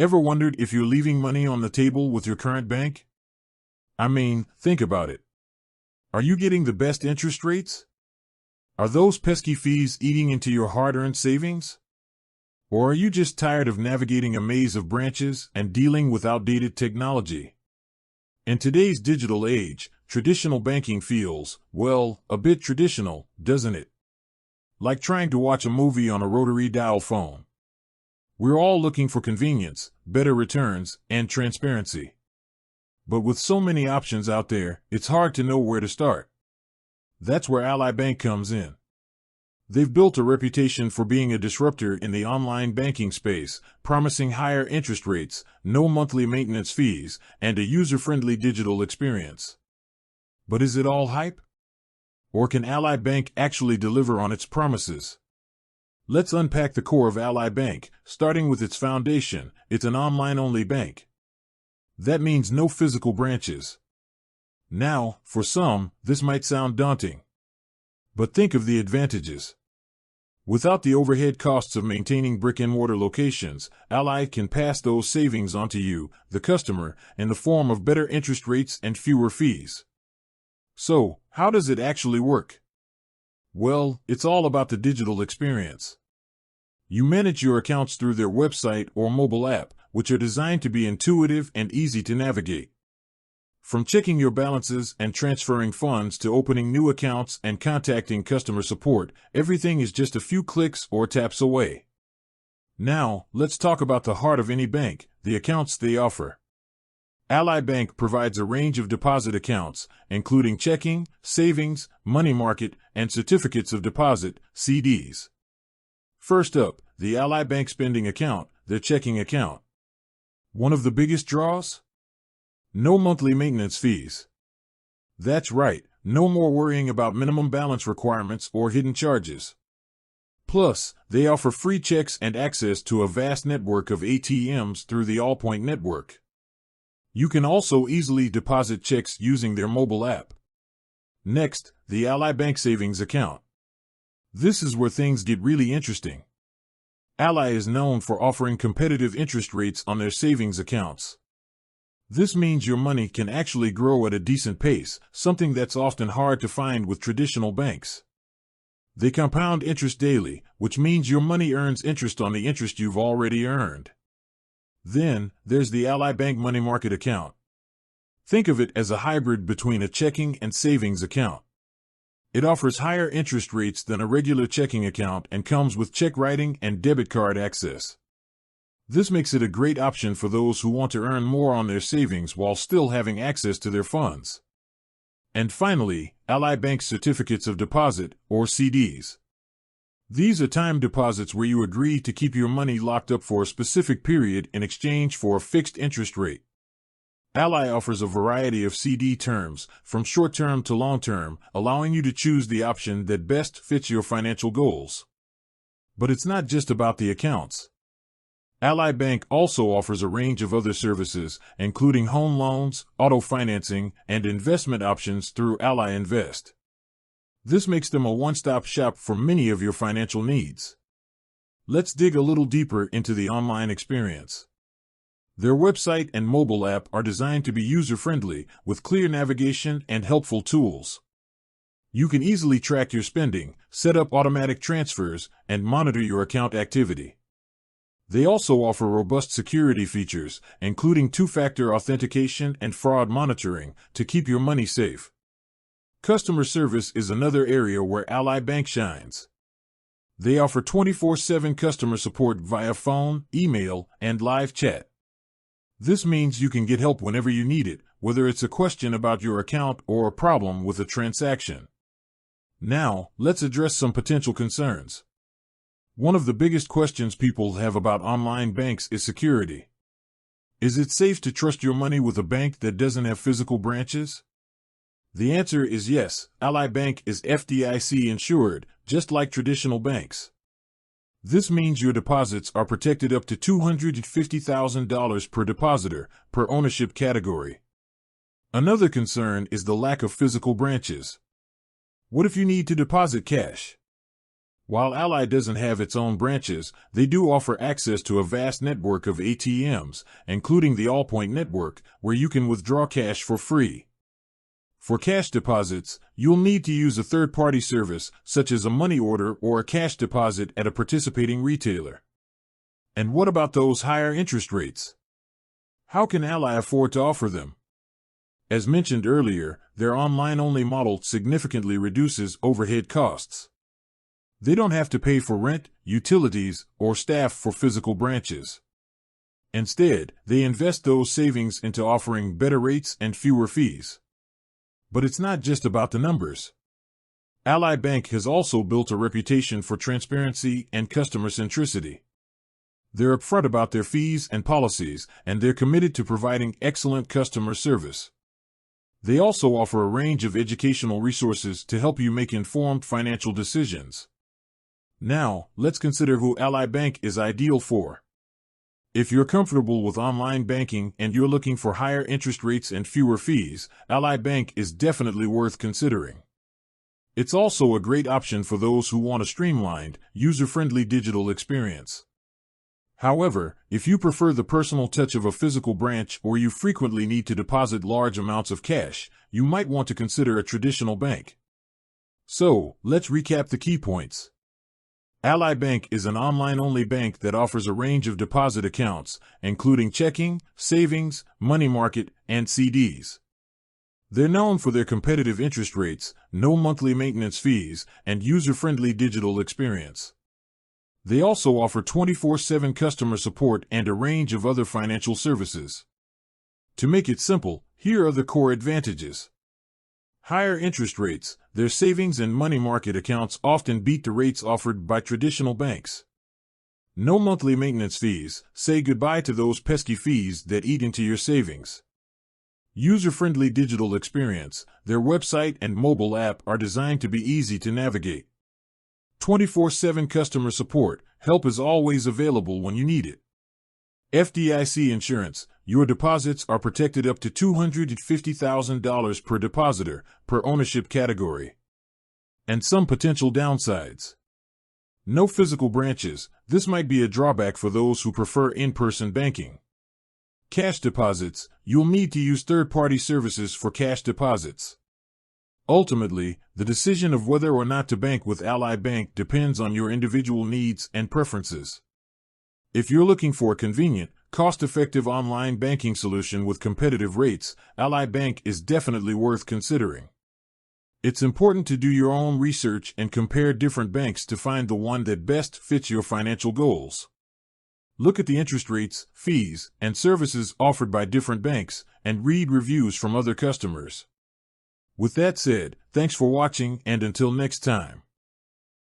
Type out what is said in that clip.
Ever wondered if you're leaving money on the table with your current bank? I mean, think about it. Are you getting the best interest rates? Are those pesky fees eating into your hard-earned savings? Or are you just tired of navigating a maze of branches and dealing with outdated technology? In today's digital age, traditional banking feels, well, a bit traditional, doesn't it? Like trying to watch a movie on a rotary dial phone. We're all looking for convenience, better returns, and transparency. But with so many options out there, it's hard to know where to start. That's where Ally Bank comes in. They've built a reputation for being a disruptor in the online banking space, promising higher interest rates, no monthly maintenance fees, and a user-friendly digital experience. But is it all hype? Or can Ally Bank actually deliver on its promises? Let's unpack the core of Ally Bank, starting with its foundation. It's an online-only bank. That means no physical branches. Now, for some, this might sound daunting. But think of the advantages. Without the overhead costs of maintaining brick-and-mortar locations, Ally can pass those savings on to you, the customer, in the form of better interest rates and fewer fees. So, how does it actually work? Well, it's all about the digital experience. You manage your accounts through their website or mobile app, which are designed to be intuitive and easy to navigate. From checking your balances and transferring funds to opening new accounts and contacting customer support, everything is just a few clicks or taps away. Now, let's talk about the heart of any bank, the accounts they offer. Ally Bank provides a range of deposit accounts, including checking, savings, money market, and certificates of deposit, CDs. First up, the Ally Bank spending account, their checking account. One of the biggest draws? No monthly maintenance fees. That's right, no more worrying about minimum balance requirements or hidden charges. Plus, they offer free checks and access to a vast network of ATMs through the Allpoint network. You can also easily deposit checks using their mobile app. Next, the Ally Bank Savings Account. This is where things get really interesting. Ally is known for offering competitive interest rates on their savings accounts. This means your money can actually grow at a decent pace, something that's often hard to find with traditional banks. They compound interest daily, which means your money earns interest on the interest you've already earned. Then, there's the Ally Bank Money Market Account. Think of it as a hybrid between a checking and savings account. It offers higher interest rates than a regular checking account and comes with check writing and debit card access. This makes it a great option for those who want to earn more on their savings while still having access to their funds. And finally, Ally Bank Certificates of Deposit, or CDs. These are time deposits where you agree to keep your money locked up for a specific period in exchange for a fixed interest rate. Ally offers a variety of CD terms, from short-term to long-term, allowing you to choose the option that best fits your financial goals. But it's not just about the accounts. Ally Bank also offers a range of other services, including home loans, auto financing, and investment options through Ally Invest. This makes them a one-stop shop for many of your financial needs. Let's dig a little deeper into the online experience. Their website and mobile app are designed to be user-friendly, with clear navigation and helpful tools. You can easily track your spending, set up automatic transfers, and monitor your account activity. They also offer robust security features, including two-factor authentication and fraud monitoring, to keep your money safe. Customer service is another area where Ally Bank shines. They offer 24/7 customer support via phone, email, and live chat. This means you can get help whenever you need it, whether it's a question about your account or a problem with a transaction. Now, let's address some potential concerns. One of the biggest questions people have about online banks is security. Is it safe to trust your money with a bank that doesn't have physical branches? The answer is yes. Ally Bank is FDIC insured, just like traditional banks. This means your deposits are protected up to $250,000 per depositor, per ownership category. Another concern is the lack of physical branches. What if you need to deposit cash? While Ally doesn't have its own branches, they do offer access to a vast network of ATMs, including the Allpoint network, where you can withdraw cash for free. For cash deposits, you'll need to use a third-party service, such as a money order or a cash deposit at a participating retailer. And what about those higher interest rates? How can Ally afford to offer them? As mentioned earlier, their online-only model significantly reduces overhead costs. They don't have to pay for rent, utilities, or staff for physical branches. Instead, they invest those savings into offering better rates and fewer fees. But it's not just about the numbers. Ally Bank has also built a reputation for transparency and customer centricity. They're upfront about their fees and policies, and they're committed to providing excellent customer service. They also offer a range of educational resources to help you make informed financial decisions. Now, let's consider who Ally Bank is ideal for. If you're comfortable with online banking and you're looking for higher interest rates and fewer fees, Ally Bank is definitely worth considering. It's also a great option for those who want a streamlined, user-friendly digital experience. However, if you prefer the personal touch of a physical branch or you frequently need to deposit large amounts of cash, you might want to consider a traditional bank. So, let's recap the key points. Ally Bank is an online-only bank that offers a range of deposit accounts, including checking, savings, money market, and CDs. They're known for their competitive interest rates, no monthly maintenance fees, and user-friendly digital experience. They also offer 24/7 customer support and a range of other financial services. To make it simple, here are the core advantages. Higher interest rates. Their savings and money market accounts often beat the rates offered by traditional banks. No monthly maintenance fees. Say goodbye to those pesky fees that eat into your savings. User-friendly digital experience. Their website and mobile app are designed to be easy to navigate. 24/7 customer support. Help is always available when you need it. FDIC insurance. Your deposits are protected up to $250,000 per depositor, per ownership category. And some potential downsides. No physical branches. This might be a drawback for those who prefer in-person banking. Cash deposits. You'll need to use third-party services for cash deposits. Ultimately, the decision of whether or not to bank with Ally Bank depends on your individual needs and preferences. If you're looking for a convenient, cost-effective online banking solution with competitive rates, Ally Bank is definitely worth considering. It's important to do your own research and compare different banks to find the one that best fits your financial goals. Look at the interest rates, fees, and services offered by different banks, and read reviews from other customers. With that said, thanks for watching, and until next time.